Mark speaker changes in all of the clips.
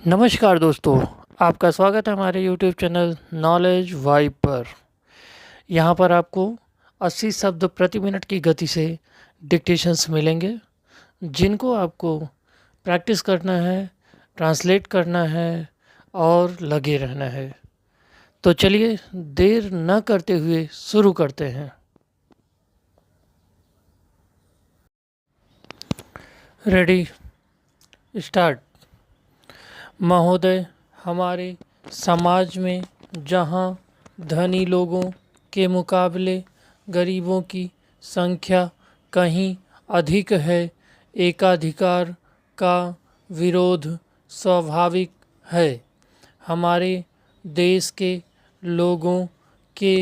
Speaker 1: नमस्कार दोस्तों, आपका स्वागत है हमारे YouTube चैनल नॉलेज वाइब पर। यहाँ पर आपको 80 शब्द प्रति मिनट की गति से डिक्टेशंस मिलेंगे, जिनको आपको प्रैक्टिस करना है, ट्रांसलेट करना है और लगे रहना है। तो चलिए देर न करते हुए शुरू करते हैं। Ready, start. महोदय, हमारे समाज में जहाँ धनी लोगों के मुकाबले गरीबों की संख्या कहीं अधिक है, एकाधिकार का विरोध स्वाभाविक है। हमारे देश के लोगों के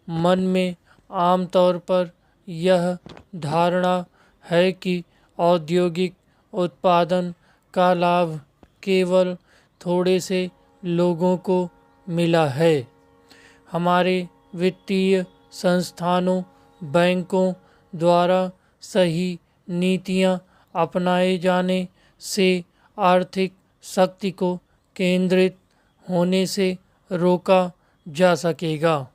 Speaker 1: मन में आमतौर पर यह धारणा है कि औद्योगिक उत्पादन का लाभ केवल थोड़े से लोगों को मिला है। हमारे वित्तीय संस्थानों, बैंकों द्वारा सही नीतियां अपनाए जाने से आर्थिक शक्ति को केंद्रित होने से रोका जा सकेगा।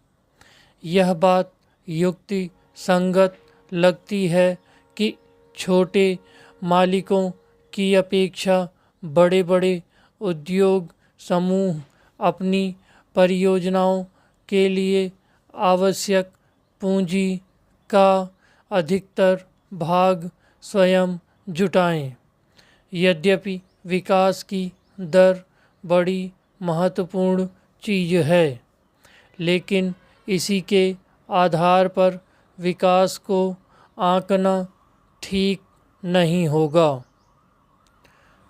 Speaker 1: यह बात युक्ति संगत लगती है कि छोटे मालिकों की अपेक्षा बड़े बड़े उद्योग समूह अपनी परियोजनाओं के लिए आवश्यक पूंजी का अधिकतर भाग स्वयं जुटाएं। यद्यपि विकास की दर बड़ी महत्वपूर्ण चीज़ है, लेकिन इसी के आधार पर विकास को आंकना ठीक नहीं होगा,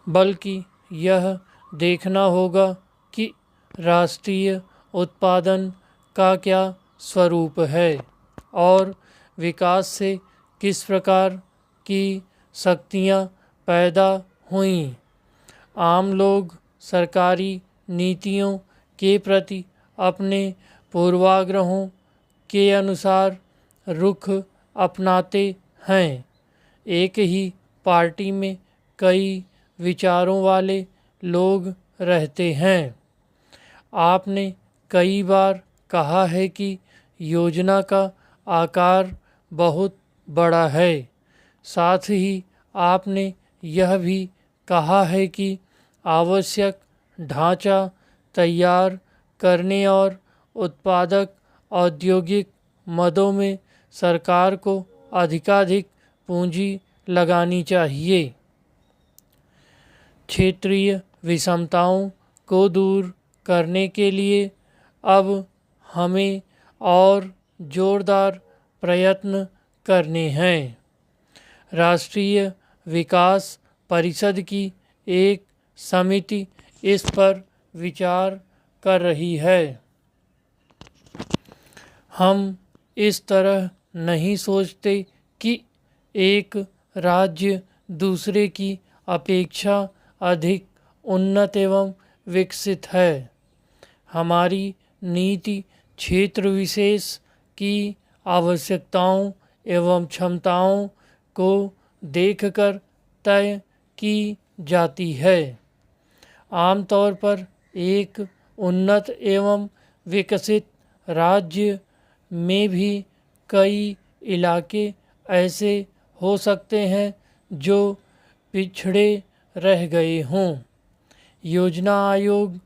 Speaker 1: बल्कि यह देखना होगा कि राष्ट्रीय उत्पादन का क्या स्वरूप है और विकास से किस प्रकार की शक्तियाँ पैदा हुईं। आम लोग सरकारी नीतियों के प्रति अपने पूर्वाग्रहों के अनुसार रुख अपनाते हैं। एक ही पार्टी में कई विचारों वाले लोग रहते हैं। आपने कई बार कहा है कि योजना का आकार बहुत बड़ा है। साथ ही आपने यह भी कहा है कि आवश्यक ढांचा तैयार करने और उत्पादक औद्योगिक मदों में सरकार को अधिकाधिक पूंजी लगानी चाहिए। क्षेत्रीय विषमताओं को दूर करने के लिए अब हमें और जोरदार प्रयत्न करने हैं। राष्ट्रीय विकास परिषद की एक समिति इस पर विचार कर रही है। हम इस तरह नहीं सोचते कि एक राज्य दूसरे की अपेक्षा अधिक उन्नत एवं विकसित है। हमारी नीति क्षेत्र विशेष की आवश्यकताओं एवं क्षमताओं को देखकर तय की जाती है। आमतौर पर एक उन्नत एवं विकसित राज्य में भी कई इलाके ऐसे हो सकते हैं जो पिछड़े रह गए हों। योजना आयोग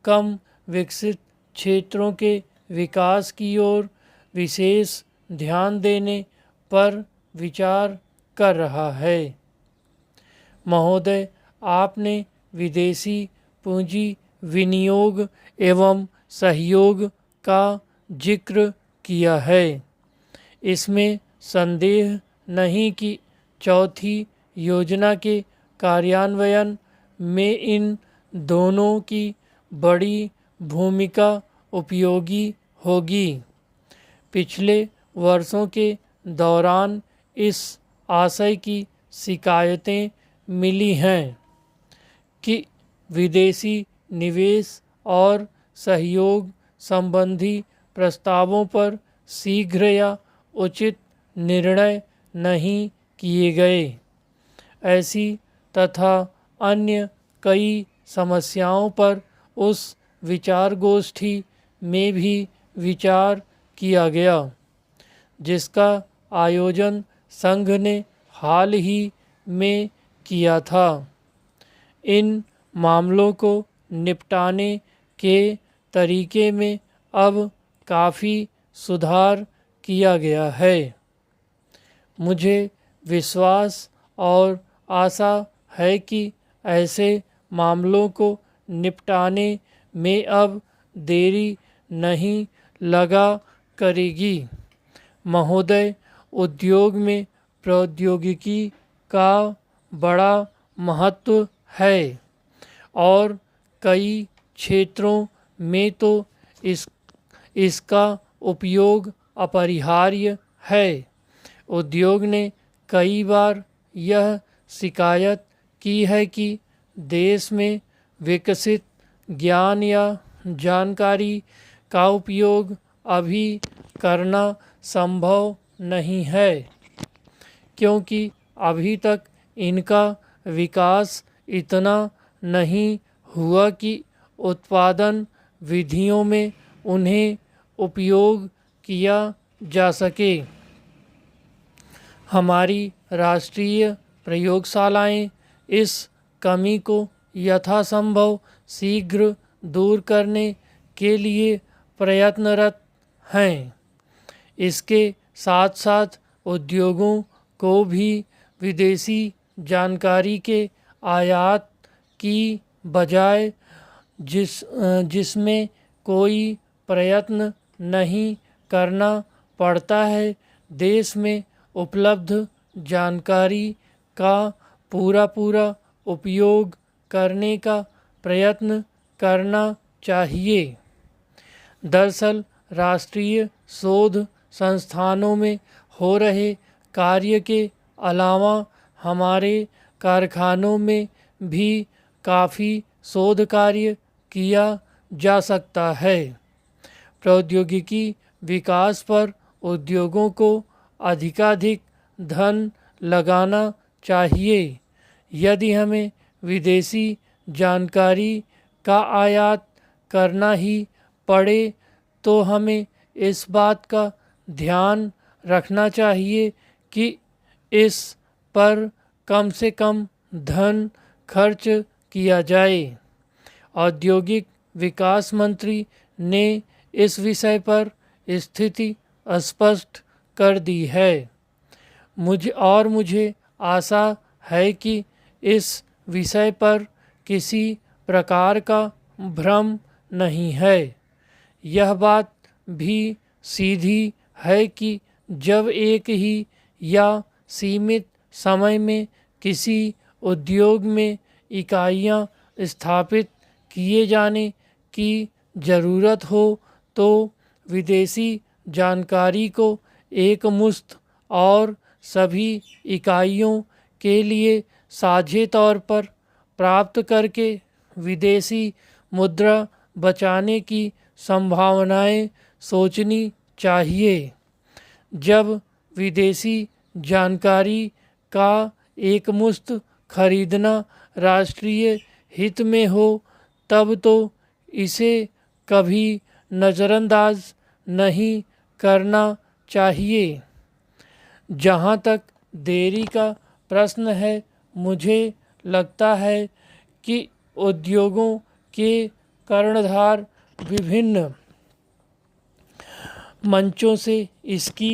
Speaker 1: कम विकसित क्षेत्रों के विकास की ओर विशेष ध्यान देने पर विचार कर रहा है। महोदय, आपने विदेशी पूंजी विनियोग एवं सहयोग का जिक्र किया है। इसमें संदेह नहीं कि चौथी योजना के कार्यान्वयन में इन दोनों की बड़ी भूमिका उपयोगी होगी। पिछले वर्षों के दौरान इस आशय की शिकायतें मिली हैं कि विदेशी निवेश और सहयोग संबंधी प्रस्तावों पर शीघ्र या उचित निर्णय नहीं किए गए। ऐसी तथा अन्य कई समस्याओं पर उस विचार गोष्ठी में भी विचार किया गया, जिसका आयोजन संघ ने हाल ही में किया था। इन मामलों को निपटाने के तरीके में अब काफ़ी सुधार किया गया है। मुझे विश्वास और आशा है कि ऐसे मामलों को निपटाने में अब देरी नहीं लगा करेगी। महोदय, उद्योग में प्रौद्योगिकी का बड़ा महत्व है और कई क्षेत्रों में तो इसका उपयोग अपरिहार्य है। उद्योग ने कई बार यह शिकायत की है कि देश में विकसित ज्ञान या जानकारी का उपयोग अभी करना संभव नहीं है, क्योंकि अभी तक इनका विकास इतना नहीं हुआ कि उत्पादन विधियों में उन्हें उपयोग किया जा सके। हमारी राष्ट्रीय प्रयोगशालाएं इस कमी को यथासंभव शीघ्र दूर करने के लिए प्रयत्नरत हैं। इसके साथ साथ उद्योगों को भी विदेशी जानकारी के आयात की बजाय जिसमें कोई प्रयत्न नहीं करना पड़ता है, देश में उपलब्ध जानकारी का पूरा उपयोग करने का प्रयत्न करना चाहिए। दरअसल राष्ट्रीय शोध संस्थानों में हो रहे कार्य के अलावा हमारे कारखानों में भी काफ़ी शोध कार्य किया जा सकता है। प्रौद्योगिकी विकास पर उद्योगों को अधिकाधिक धन लगाना चाहिए। यदि हमें विदेशी जानकारी का आयात करना ही पड़े तो हमें इस बात का ध्यान रखना चाहिए कि इस पर कम से कम धन खर्च किया जाए। औद्योगिक विकास मंत्री ने इस विषय पर स्थिति स्पष्ट कर दी है। मुझे आशा है कि इस विषय पर किसी प्रकार का भ्रम नहीं है। यह बात भी सीधी है कि जब एक ही या सीमित समय में किसी उद्योग में इकाइयां स्थापित किए जाने की ज़रूरत हो तो विदेशी जानकारी को एकमुश्त और सभी इकाइयों के लिए साझे तौर पर प्राप्त करके विदेशी मुद्रा बचाने की संभावनाएं सोचनी चाहिए। जब विदेशी जानकारी का एकमुश्त खरीदना राष्ट्रीय हित में हो तब तो इसे कभी नज़रअंदाज नहीं करना चाहिए। जहाँ तक देरी का प्रश्न है, मुझे लगता है कि उद्योगों के कर्णधार विभिन्न मंचों से इसकी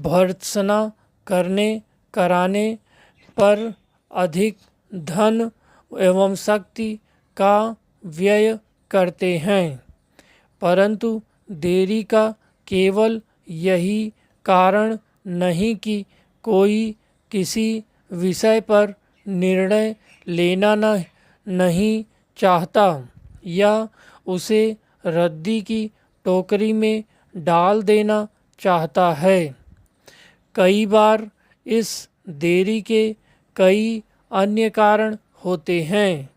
Speaker 1: भर्त्सना कराने पर अधिक धन एवं शक्ति का व्यय करते हैं, परंतु देरी का केवल यही कारण नहीं कि कोई किसी विषय पर निर्णय लेना नहीं चाहता या उसे रद्दी की टोकरी में डाल देना चाहता है। कई बार इस देरी के कई अन्य कारण होते हैं।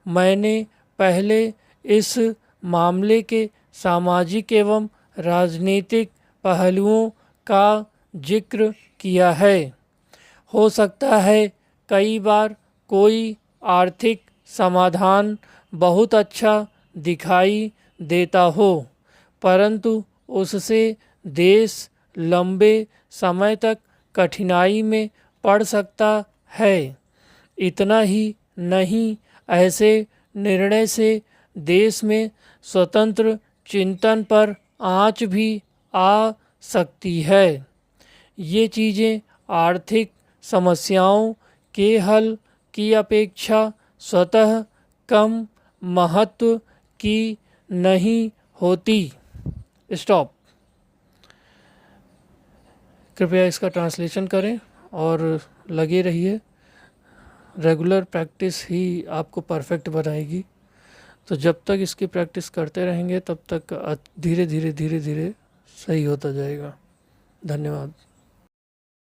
Speaker 1: मैंने पहले इस मामले के सामाजिक एवं राजनीतिक पहलुओं का जिक्र किया है। हो सकता है कई बार कोई आर्थिक समाधान बहुत अच्छा दिखाई देता हो, परंतु उससे देश लंबे समय तक कठिनाई में पड़ सकता है। इतना ही नहीं, ऐसे निर्णय से देश में स्वतंत्र चिंतन पर आँच भी आ सकती है। ये चीज़ें आर्थिक समस्याओं के हल की अपेक्षा स्वतः कम महत्व की नहीं होती। स्टॉप। कृपया इसका ट्रांसलेशन करें और लगे रहिए। रेगुलर प्रैक्टिस ही आपको परफेक्ट बनाएगी। तो जब तक इसकी प्रैक्टिस करते रहेंगे तब तक धीरे धीरे धीरे धीरे सही होता जाएगा। धन्यवाद।